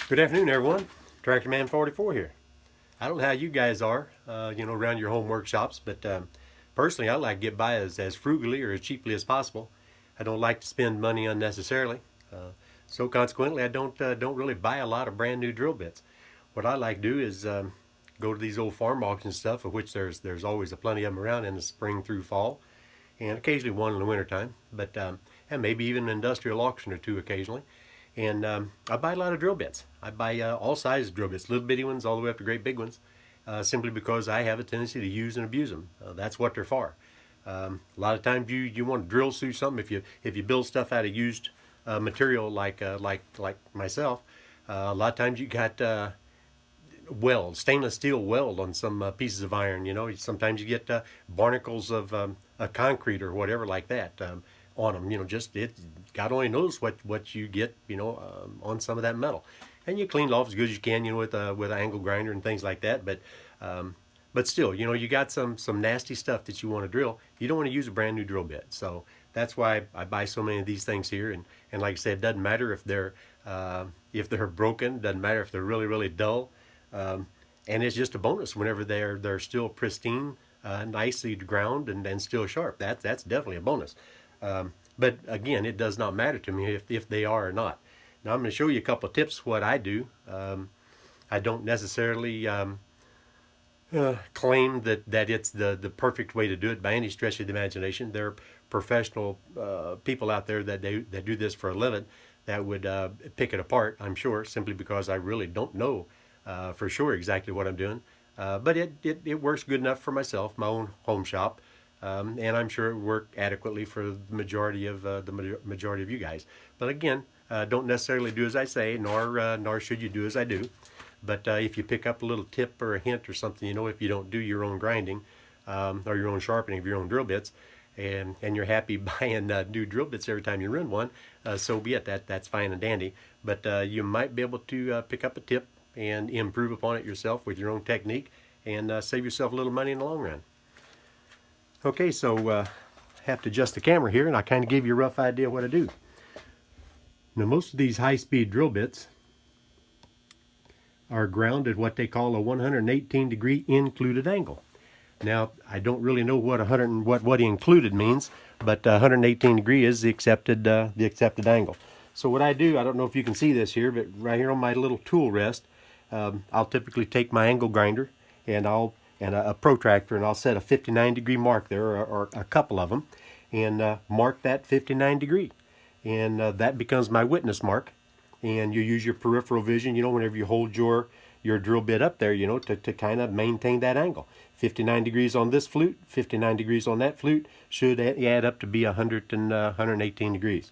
Good afternoon, everyone. Tractor Man 44 here. I don't know how you guys are, around your home workshops, but personally, I like to get by as frugally or as cheaply as possible. I don't like to spend money unnecessarily, so consequently, I don't really buy a lot of brand new drill bits. What I like to do is go to these old farm auction stuff, of which there's always a plenty of them around in the spring through fall, and occasionally one in the wintertime, but and maybe even an industrial auction or two occasionally. And I buy a lot of drill bits. I buy all sizes drill bits, little bitty ones all the way up to great big ones, simply because I have a tendency to use and abuse them. That's what they're for. A lot of times you want to drill through something if you build stuff out of used material like myself. A lot of times you got weld, stainless steel weld on some pieces of iron. Sometimes you get barnacles of a concrete or whatever like that on them. Just God only knows what you get. On some of that metal, and you clean it off as good as you can. With an angle grinder and things like that. But still, you got some nasty stuff that you want to drill. You don't want to use a brand new drill bit. So that's why I buy so many of these things here. And like I said, it doesn't matter if they're broken. Doesn't matter if they're really really dull. And it's just a bonus whenever they're still pristine, nicely ground, and still sharp. That's definitely a bonus. But again, it does not matter to me if they are or not. Now I'm going to show you a couple of tips what I do. I don't necessarily claim that it's the perfect way to do it by any stretch of the imagination. There are professional people out there that do this for a living that would pick it apart, I'm sure, simply because I really don't know for sure exactly what I'm doing. But it works good enough for myself, my own home shop, and I'm sure it worked adequately for the majority of you guys. But again, don't necessarily do as I say, nor should you do as I do. But if you pick up a little tip or a hint or something, if you don't do your own grinding or your own sharpening of your own drill bits, and you're happy buying new drill bits every time you run one, so be it. That's fine and dandy. But you might be able to pick up a tip and improve upon it yourself with your own technique and save yourself a little money in the long run. Okay, so have to adjust the camera here, and I kind of give you a rough idea what I do. Now, most of these high-speed drill bits are ground at what they call a 118 degree included angle. Now, I don't really know what what included means, but 118 degree is the accepted angle. So what I do, I don't know if you can see this here, but right here on my little tool rest, I'll typically take my angle grinder and a protractor, and I'll set a 59 degree mark there, or a couple of them, and mark that 59 degree, and that becomes my witness mark. And you use your peripheral vision, whenever you hold your drill bit up there, to kind of maintain that angle. 59 degrees on this flute, 59 degrees on that flute should add up to be 118 degrees.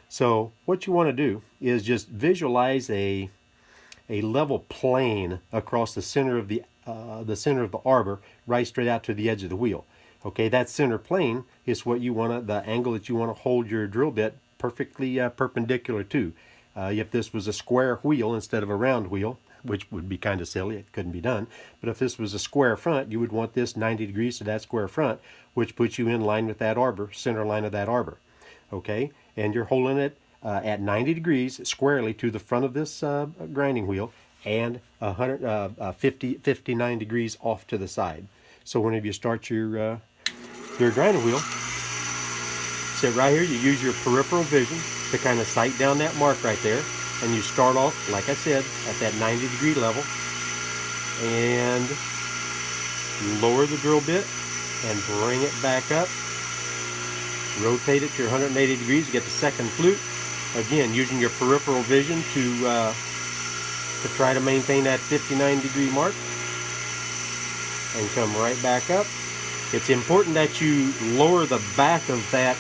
So what you want to do is just visualize a level plane across the center of the arbor, right straight out to the edge of the wheel. Okay, that center plane is what you want the angle that you want to hold your drill bit perfectly perpendicular to. If this was a square wheel instead of a round wheel, which would be kind of silly, it couldn't be done. But if this was a square front, you would want this 90 degrees to that square front, which puts you in line with that arbor, center line of that arbor. Okay, and you're holding it at 90 degrees squarely to the front of this grinding wheel, and 59 degrees off to the side. So whenever you start your grinding wheel, sit right here, you use your peripheral vision to kind of sight down that mark right there, and you start off, like I said, at that 90 degree level, and lower the drill bit and bring it back up, rotate it to 180 degrees, you get the second flute, again using your peripheral vision to try to maintain that 59 degree mark, and come right back up. It's important that you lower the back of that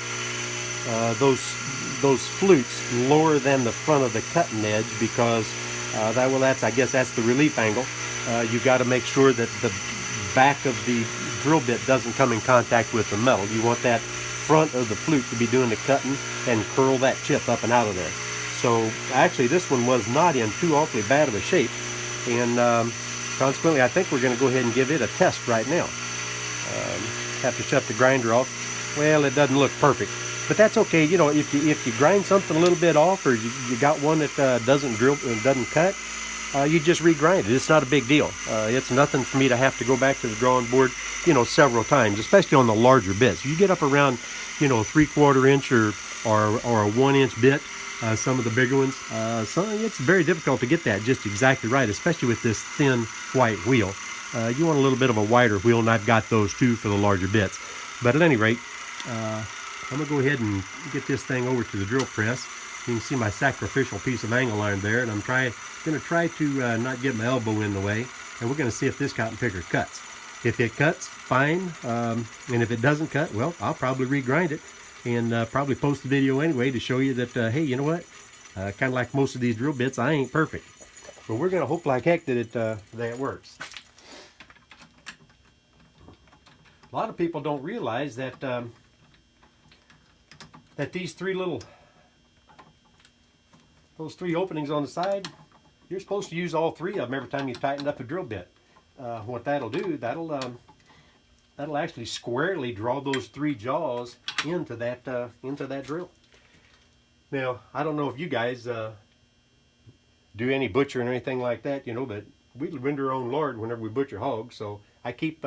those flutes lower than the front of the cutting edge, because I guess that's the relief angle. You got to make sure that the back of the drill bit doesn't come in contact with the metal. You want that front of the flute to be doing the cutting and curl that chip up and out of there. So actually this one was not in too awfully bad of a shape, and consequently I think we're going to go ahead and give it a test right now. Have to shut the grinder off. Well, it doesn't look perfect. But that's okay. You know, if you grind something a little bit off, or you got one that doesn't drill and doesn't cut, you just regrind it. It's not a big deal. It's nothing for me to have to go back to the drawing board, you know, several times, especially on the larger bits. You get up around, you know, 3/4 inch or a 1-inch bit. Some of the bigger ones, so it's very difficult to get that just exactly right, especially with this thin white wheel. You want a little bit of a wider wheel, and I've got those too for the larger bits. But at any rate, I'm going to go ahead and get this thing over to the drill press. You can see my sacrificial piece of angle iron there, and I'm going to try to not get my elbow in the way, and we're going to see if this cotton picker cuts. If it cuts, fine, and if it doesn't cut, well, I'll probably regrind it, and probably post the video anyway to show you that, hey, you know what, kind of like most of these drill bits, I ain't perfect. But we're going to hope like heck that it works. A lot of people don't realize that that these those three openings on the side, you're supposed to use all three of them every time you tighten up a drill bit. What that'll do, that'll actually squarely draw those three jaws into that drill. Now, I don't know if you guys do any butchering or anything like that, you know, but we render our own lard whenever we butcher hogs. So I keep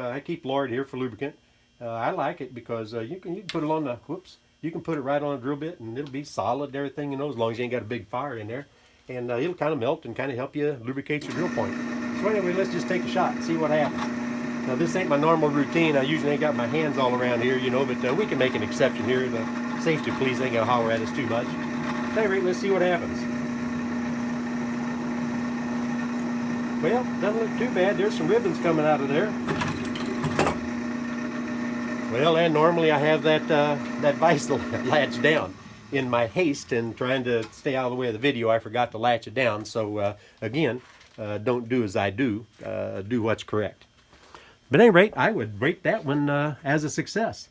lard here for lubricant. I like it because you can put it on the you can put it right on a drill bit and it'll be solid and everything, you know, as long as you ain't got a big fire in there, and it'll kind of melt and kind of help you lubricate your drill point. So anyway, let's just take a shot and see what happens. Now, this ain't my normal routine. I usually ain't got my hands all around here, you know, but we can make an exception here. The safety police ain't gonna holler at us too much. At any rate, let's see what happens. Well, doesn't look too bad. There's some ribbons coming out of there. Well, and normally I have that vise latched down. In my haste and trying to stay out of the way of the video, I forgot to latch it down. So again, don't do as I do. Do what's correct. But at any rate, I would rate that one as a success.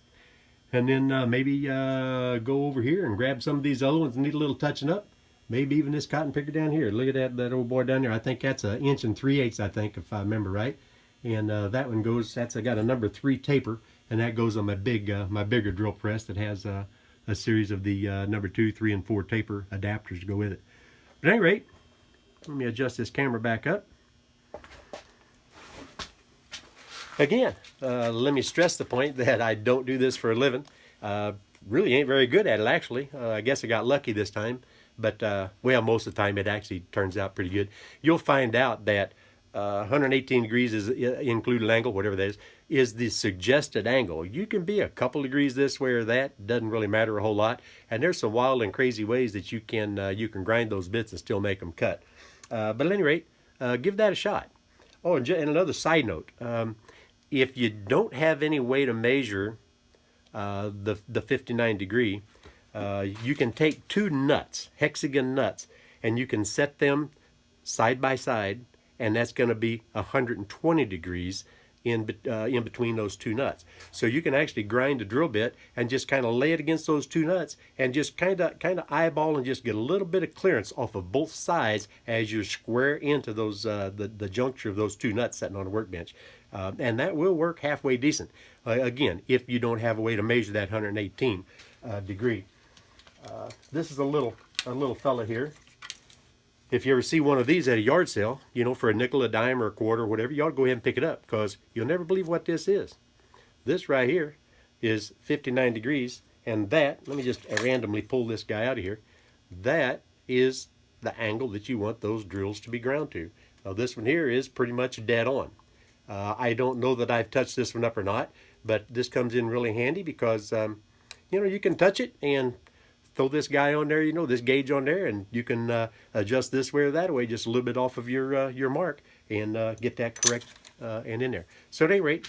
And then maybe go over here and grab some of these other ones that need a little touching up. Maybe even this cotton picker down here. Look at that old boy down there. I think that's 1 3/8 inches, I think, if I remember right. And that one goes, I got a number 3 taper, and that goes on my bigger drill press that has a series of the number 2, 3, and 4 taper adapters to go with it. But at any rate, let me adjust this camera back up. Again, let me stress the point that I don't do this for a living. Really ain't very good at it, actually. I guess I got lucky this time. But, well, most of the time it actually turns out pretty good. You'll find out that 118 degrees is included angle, whatever that is the suggested angle. You can be a couple degrees this way or that. Doesn't really matter a whole lot. And there's some wild and crazy ways that you can grind those bits and still make them cut. But at any rate, give that a shot. Oh, and another side note. If you don't have any way to measure the 59 degree, you can take 2 nuts, hexagon nuts, and you can set them side by side, and that's going to be 120 degrees in between those 2 nuts. So you can actually grind a drill bit and just kind of lay it against those 2 nuts and just kind of eyeball and just get a little bit of clearance off of both sides as you square into those the juncture of those 2 nuts sitting on the workbench. And that will work halfway decent. Again, if you don't have a way to measure that 118 degree. This is a little fella here. If you ever see one of these at a yard sale, you know, for a nickel, a dime, or a quarter, or whatever, you ought to go ahead and pick it up, because you'll never believe what this is. This right here is 59 degrees, and that, let me just randomly pull this guy out of here, that is the angle that you want those drills to be ground to. Now this one here is pretty much dead on. I don't know that I've touched this one up or not, but this comes in really handy because, you know, you can touch it and throw this guy on there, you know, this gauge on there, and you can adjust this way or that way just a little bit off of your mark and get that correct and in there. So at any rate,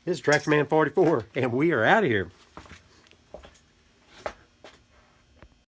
this is Tractor Man 44, and we are out of here.